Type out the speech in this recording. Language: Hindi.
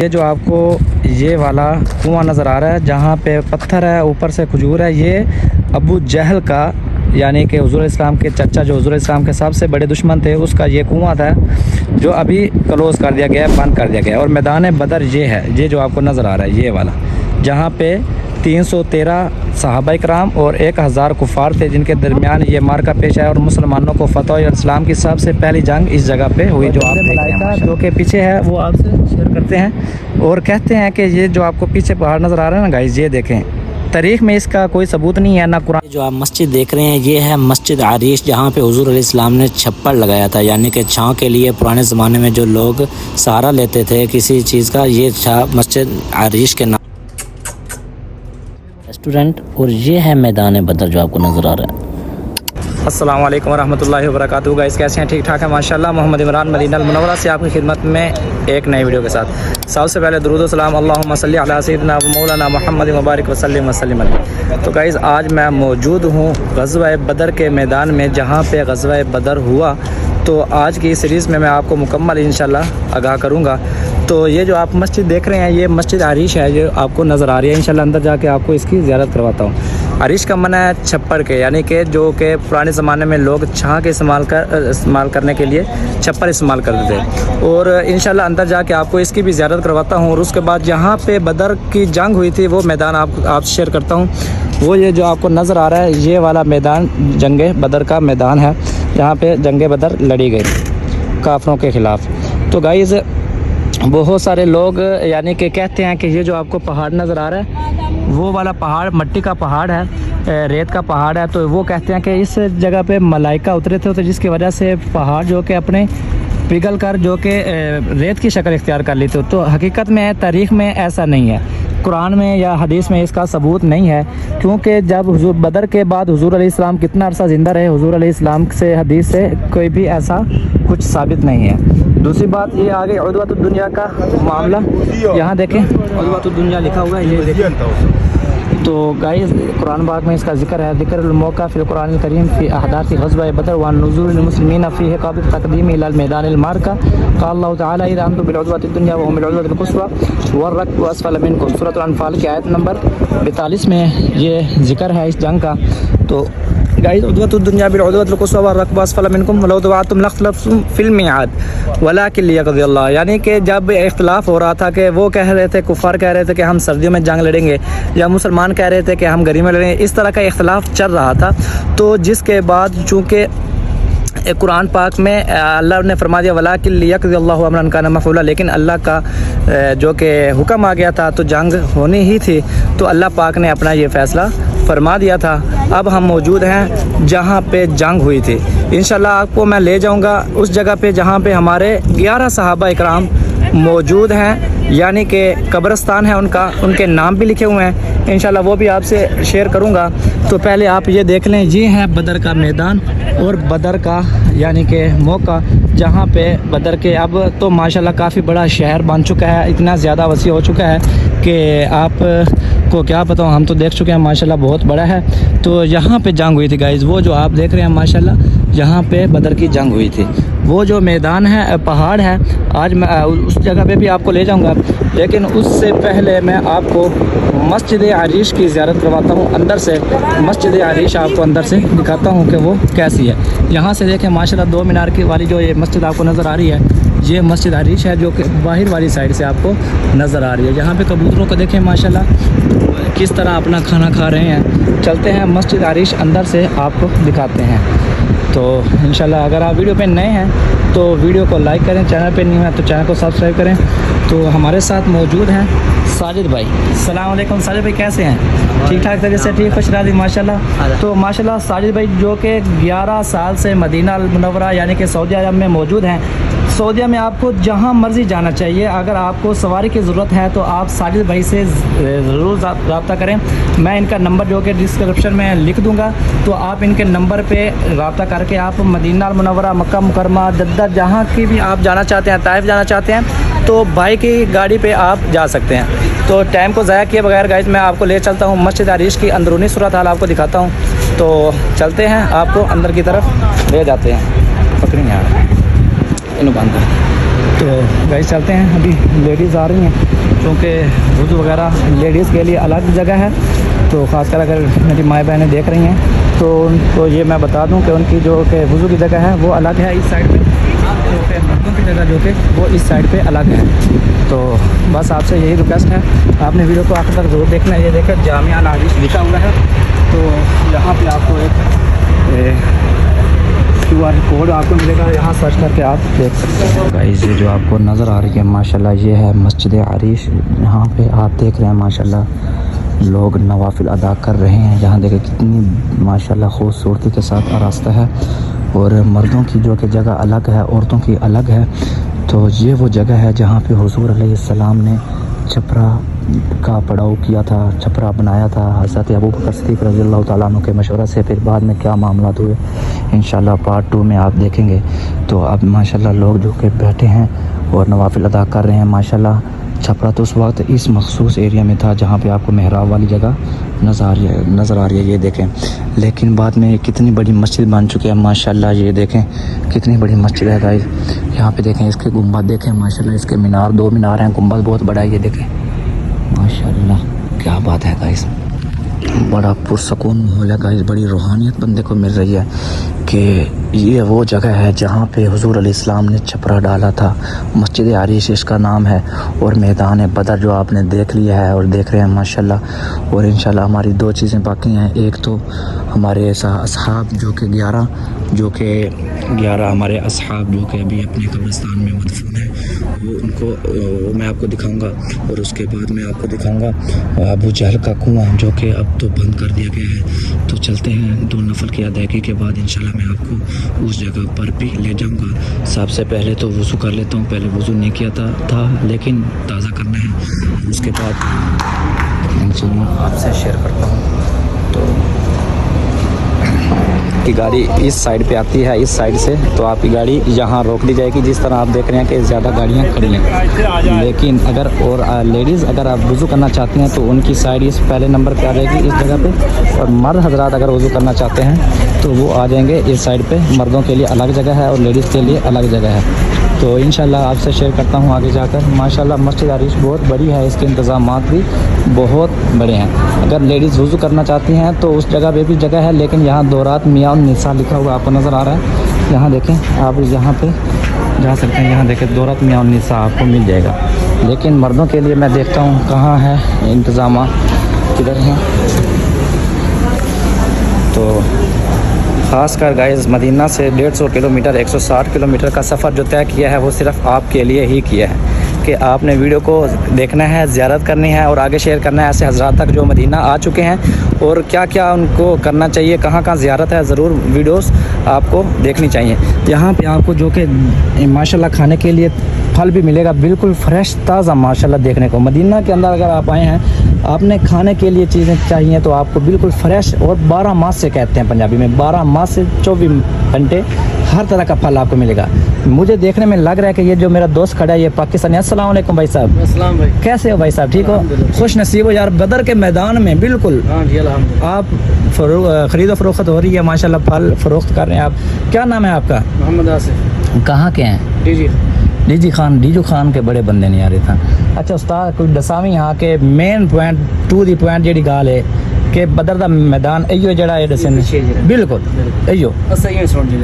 ये जो आपको ये वाला कुआं नज़र आ रहा है, जहाँ पे पत्थर है, ऊपर से खजूर है, ये अबू जहल का यानी कि हुज़ूर इस्लाम के चचा जो हुज़ूर इस्लाम के सबसे बड़े दुश्मन थे, उसका ये कुआं था जो अभी क्लोज़ कर दिया गया है, बंद कर दिया गया है। और मैदान बदर ये है, ये जो आपको नज़र आ रहा है ये वाला, जहाँ पे 313 सहाबा इकराम और 1000 कुफ़ार थे, जिनके दरमियान ये मार्का पेश आया और मुसलमानों को फ़तह और इस्लाम की सबसे पहली जंग इस जगह पे हुई। जो आप मलाइका जो के पीछे है वो आपसे शेयर करते हैं और कहते हैं कि ये जो आपको पीछे पहाड़ नज़र आ रहा है ना गाइस, ये देखें, तारीख़ में इसका कोई सबूत नहीं है, ना कुरान। जो आप मस्जिद देख रहे हैं ये है मस्जिद आरिश, जहाँ पे हुज़ूर अलैहिस्सलाम ने छप्पर लगाया था, यानी कि छाँव के लिए पुराने ज़माने में जो लोग सहारा लेते थे किसी चीज़ का, ये था मस्जिद आरिश के नाम रेस्टोरेंट। और ये है मैदान बदर जो आपको नज़र आ रहा है। अस्सलाम वालेकुम वरहमतुल्लाहि वबरकातुहू। गाइस कैसे हैं? ठीक ठाक है माशाल्लाह। मोहम्मद इमरान मदीना अल मुनव्वरा से आपकी खिदमत में एक नई वीडियो के साथ। सबसे पहले दुरूद व सलाम अल्लाहुम्मा सल्ली अला सय्यिदिना व मौलाना मुहम्मद मुबारक वसल्लिम वसल्लिम अलैहि। तो गाइस आज मैं मौजूद हूँ ग़ज़वा बदर के मैदान में, जहाँ पे ग़ज़वा बदर हुआ। तो आज की सीरीज़ में मैं आपको मुकम्मल इंशाल्लाह आगाह करूँगा। तो ये जो आप मस्जिद देख रहे हैं ये मस्जिद आरिश है, जो आपको नज़र आ रही है। इंशाल्लाह अंदर जाके आपको इसकी ज़ियारत करवाता हूँ। आरिश का मना है छप्पर के, यानी कि जो कि पुराने ज़माने में लोग छाँ के इस्तेमाल करने के लिए छप्पर इस्तेमाल करते थे। और इंशाल्लाह अंदर जाके आपको इसकी भी ज़ियारत करवाता हूँ। और उसके बाद जहाँ पे बदर की जंग हुई थी वो मैदान आप शेयर करता हूँ। वो ये जो आपको नज़र आ रहा है ये वाला मैदान जंग बदर का मैदान है, जहाँ पे जंग बदर लड़ी गई काफरों के ख़िलाफ़। तो गाइज़ बहुत सारे लोग यानी कि कहते हैं कि ये जो आपको पहाड़ नज़र आ रहा है वो वाला पहाड़ मट्टी का पहाड़ है, रेत का पहाड़ है। तो वो कहते हैं कि इस जगह पे मलाइका उतरे थे, तो जिसकी वजह से पहाड़ जो कि अपने पिघल कर जो कि रेत की शक्ल इख्तियार कर ली थी। तो हकीकत में तारीख़ में ऐसा नहीं है, कुरान में या हदीस में इसका सबूत नहीं है, क्योंकि जब हुजूर बदर के बाद हुजूर अलैहिस्सलाम कितना अरसा ज़िंदा रहे, हुजूर अलैहिस्सलाम से हदीस से कोई भी ऐसा कुछ साबित नहीं है। दूसरी बात ये आगे उद्वतुद दुनिया का मामला, यहाँ देखें उद्वतुद दुनिया लिखा हुआ है, ये देखें। तो गाइस कुरान पाक में इसका जिक्र है, ज़िक्रल मौका फिल कुरान करीम फ़ी अहदाथ ग़ज़वा बदर व नुज़ूल मुस्लिमीन फ़ीह क़ब्ल तक़दीम इला मैदान मार्का क़ाल अल्लाहु तआला इज़ा अंतुम बिल उद्वतिद दुनिया व हुम बिल उद्वतिल क़ुस्वा वर्रकबु असफ़ल मिनकुम। सूरह अनफ़ाल की आयत नंबर 42 में ये जिक्र है इस जंग का। तो गाइस उद्वतुद दुनिया बिल उद्वतिल क़ुस्वा वर्रकबु असफ़ल मिनकुम वलौ तवाअतुम लख़्तलफ़्तुम फ़िल मिआद वलाकिन लियक़ज़ी अल्लाह। यानी कि जब इख्तिलाफ़ हो रहा था कि वो कह रहे थे, कुफ़ार कह रहे थे कि हम सर्दियों में जंग लड़ेंगे, या मुसलमान कह रहे थे कि हम गर्मी में लड़ेंगे, इस तरह का इख्तिलाफ़ चल रहा था। तो जिसके बाद चूँकि कुरान पाक में अल्लाह ने फरमा दिया वलाकिन लियक़ज़ी अल्लाहु अम्रन कान मफ़ऊला, लेकिन अल्लाह का जो कि हुक्म आ गया था तो जंग होनी ही थी। तो अल्लाह पाक ने अपना ये फ़ैसला फरमा दिया था। अब हम मौजूद हैं जहाँ पे जंग हुई थी। इंशाल्लाह आपको मैं ले जाऊँगा उस जगह पे जहाँ पे हमारे 11 सहाबा इकराम मौजूद हैं, यानी कि कब्रिस्तान है उनका, उनके नाम भी लिखे हुए हैं। इंशाल्लाह वो भी आपसे शेयर करूँगा। तो पहले आप ये देख लें, ये है बदर का मैदान और बदर का यानी कि मौका, जहाँ पे बदर के अब तो माशाल्लाह काफ़ी बड़ा शहर बन चुका है, इतना ज़्यादा वसी हो चुका है कि आप को क्या बताऊँ, हम तो देख चुके हैं माशाल्लाह बहुत बड़ा है। तो यहाँ पे जंग हुई थी गाइज़, वो जो आप देख रहे हैं माशाल्लाह यहाँ पे बदर की जंग हुई थी। वो जो मैदान है पहाड़ है, आज मैं उस जगह पे भी आपको ले जाऊंगा, लेकिन उससे पहले मैं आपको मस्जिद आरिश की ज़ियारत करवाता हूँ अंदर से। मस्जिद आरिश आपको अंदर से दिखाता हूँ कि वो कैसी है। यहाँ से देखें माशाल्लाह 2 मीनार की वाली जो ये मस्जिद आपको नज़र आ रही है, ये मस्जिद आरिश है जो कि बाहर वाली साइड से आपको नज़र आ रही है। यहाँ पे कबूतरों को देखें माशाल्लाह किस तरह अपना खाना खा रहे हैं। चलते हैं मस्जिद आरिश अंदर से आपको दिखाते हैं। तो इंशाल्लाह अगर आप वीडियो पे नए हैं तो वीडियो को लाइक करें, चैनल पे नहीं है तो चैनल को सब्सक्राइब करें। तो हमारे साथ मौजूद हैं साजिद भाई। अस्सलाम वालेकुम साजिद भाई, कैसे हैं? ठीक ठाक तरीके से? ठीक, खुश राज़ी माशाल्लाह। तो माशाल्लाह साजिद भाई जो कि 11 साल से मदीना अल मुनव्वरा यानी कि सऊदी अरब में मौजूद हैं। सऊदीया में आपको जहाँ मर्ज़ी जाना चाहिए, अगर आपको सवारी की ज़रूरत है तो आप साजिद भाई से ज़रूर रब्ता करें। मैं इनका नंबर जो कि डिस्क्रिप्शन में लिख दूँगा, तो आप इनके नंबर पे रब्ता करके आप मदीना अल मुनव्वरा, मक्का मुकरमा, जद्दा, जहाँ की भी आप जाना चाहते हैं, ताइफ जाना चाहते हैं, तो भाई की गाड़ी पे आप जा सकते हैं। तो टाइम को ज़ाया किए बगैर गाइस मैं आपको ले चलता हूँ मस्जिद आरिश की अंदरूनी सूरत हाल आपको दिखाता हूँ। तो चलते हैं, आपको अंदर की तरफ ले जाते हैं। पकड़ी यहाँ इन बांध तो गाइस चलते हैं, अभी लेडीज़ आ रही हैं क्योंकि वुज़ू वगैरह लेडीज़ के लिए अलग जगह है। तो ख़ासकर अगर मेरी माएँ बहनें देख रही हैं तो उनको ये मैं बता दूं कि उनकी जो कि वुज़ू की जगह है वो अलग है इस साइड पे, तो फिर मर्दों की जगह जो कि वो इस साइड पे अलग है। तो बस आपसे यही रिक्वेस्ट है, आपने वीडियो को आखिर तक ज़रूर देखना है। ये देखकर जामिया अल हदीस लिखा हुआ है, तो यहाँ पे आपको एक QR कोड आपको मिलेगा, यहाँ सर्च करके आप देख सकते हैं। गाइस ये जो आपको नज़र आ रही है माशाल्लाह ये है मस्जिद आरिश। यहाँ पे आप देख रहे हैं माशाल्लाह लोग नवाफिल अदा कर रहे हैं। यहाँ देखें कितनी माशाल्लाह खूबसूरती के साथ रास्ता है, और मर्दों की जो कि जगह अलग है, औरतों की अलग है। तो ये वो जगह है जहाँ पे हुज़ूर अलैहिस्सलाम ने छपरा का पड़ाव किया था, छपरा बनाया था हज़रत अबू बकर सिद्दीक़ रज़ियल्लाहु ताला अन्हु के मशवरा से। फिर बाद में क्या मामला हुए इंशाल्लाह पार्ट 2 में आप देखेंगे। तो अब माशाल्लाह लोग जो कि बैठे हैं और नवाफिल अदा कर रहे हैं माशाल्लाह। छपरा तो उस वक्त इस मखसूस एरिया में था जहाँ पे आपको मेहराब वाली जगह नज़र आ रही है, ये देखें। लेकिन बाद में कितनी बड़ी मस्जिद बन चुकी है माशाल्लाह, ये देखें कितनी बड़ी मस्जिद है गाइस। यहाँ पे देखें इसके गुंबद देखें माशाल्लाह, इसके मीनार 2 मीनार हैं, गुंबद बहुत बड़ा है, ये देखें माशाल्लाह क्या बात है गाइस। बड़ा पुरसकून माहौल है गाइस, बड़ी रूहानियत बंदे को मिल रही है कि ये वो जगह है जहाँ पे हुज़ूर अलैहिस्सलाम ने छपरा डाला था। मस्जिद आरिश इसका नाम है, और मैदान बदर जो आपने देख लिया है और देख रहे हैं माशाल्लाह। और इंशाल्लाह हमारी 2 चीज़ें बाकी हैं, एक तो हमारे असहाब जो कि 11 हमारे असहाब जो कि अभी अपने कब्रिस्तान में मदफून है, वो मैं आपको दिखाऊंगा। और उसके बाद मैं आपको दिखाऊंगा अबू जहल का कुआं जो कि अब तो बंद कर दिया गया है। तो चलते हैं, 2 नफल की अदायगी के बाद इंशाल्लाह मैं आपको उस जगह पर भी ले जाऊंगा। सबसे पहले तो वज़ू कर लेता हूँ, पहले वज़ू नहीं किया था लेकिन ताज़ा करना है, उसके बाद इंशाल्लाह आपसे शेयर करता हूँ। तो की गाड़ी इस साइड पे आती है, इस साइड से, तो आपकी गाड़ी यहाँ रोक दी जाएगी। जिस तरह आप देख रहे हैं कि ज़्यादा गाड़ियाँ खड़ी हैं, लेकिन अगर और लेडीज़ अगर आप वज़ू करना चाहती हैं तो उनकी साइड इस पहले नंबर पे आ जाएगी इस जगह पे, और मर्द हजरात अगर वज़ू करना चाहते हैं तो वो आ जाएंगे इस साइड पे। मर्दों के लिए अलग जगह है और लेडीज़ के लिए अलग जगह है। तो इंशाल्लाह आपसे शेयर करता हूँ आगे जाकर। माशाल्लाह मस्जिद आरिश बहुत बड़ी है, इसके इंतज़ामात भी बहुत बड़े हैं। अगर लेडीज़ वज़ू करना चाहती हैं तो उस जगह पे भी जगह है, लेकिन यहाँ दौरात मियाँ निसा लिखा हुआ आपको नज़र आ रहा है। यहाँ देखें, आप यहाँ पे जा सकते हैं, यहाँ देखें दौरात मियाँ निसा आपको मिल जाएगा। लेकिन मर्दों के लिए मैं देखता हूँ कहाँ है इंतज़ाम, किधर हैं। तो ख़ासकर गाइस मदीना से 150 किलोमीटर 160 किलोमीटर का सफ़र जो तय किया है वो सिर्फ़ आपके लिए ही किया है कि आपने वीडियो को देखना है, ज़ियारत करनी है और आगे शेयर करना है ऐसे हज़रात तक जो मदीना आ चुके हैं, और क्या क्या उनको करना चाहिए, कहाँ कहाँ ज़ियारत है, ज़रूर वीडियोस आपको देखनी चाहिए। यहाँ पे आपको जो कि माशाल्लाह खाने के लिए फल भी मिलेगा, बिल्कुल फ्रेश ताज़ा माशाल्लाह देखने को। मदीना के अंदर अगर आप आए हैं, आपने खाने के लिए चीज़ें चाहिए तो आपको बिल्कुल फ्रेश, और 12 मास से कहते हैं पंजाबी में, 12 मास से 24 घंटे हर तरह का फल आपको मिलेगा। मुझे देखने में लग रहा है कि ये जो मेरा दोस्त खड़ा है ये पाकिस्तानी। अस्सलाम वालेकुम भाई साहब। अस्सलाम भाई, कैसे हो भाई साहब, ठीक हो? खुश नसीब हो यार, बदर के मैदान में बिल्कुल हाँ जी अल्हम्दुलिल्लाह। आप खरीदो फरोख्त हो रही है माशाल्लाह, फल फरोख्त कर रहे हैं आप। क्या नाम है आपका? मोहम्मद आसिफ। कहाँ के हैं? डीजू खान के बड़े बंदे नहीं आ रहे था। अच्छा उस्ताद कोई दसावीं यहाँ के main point to the point जी गाल है कि बदर दा मैदान इो जड़ा है दसे, बिल्कुल इो अस इ'यां सुन जी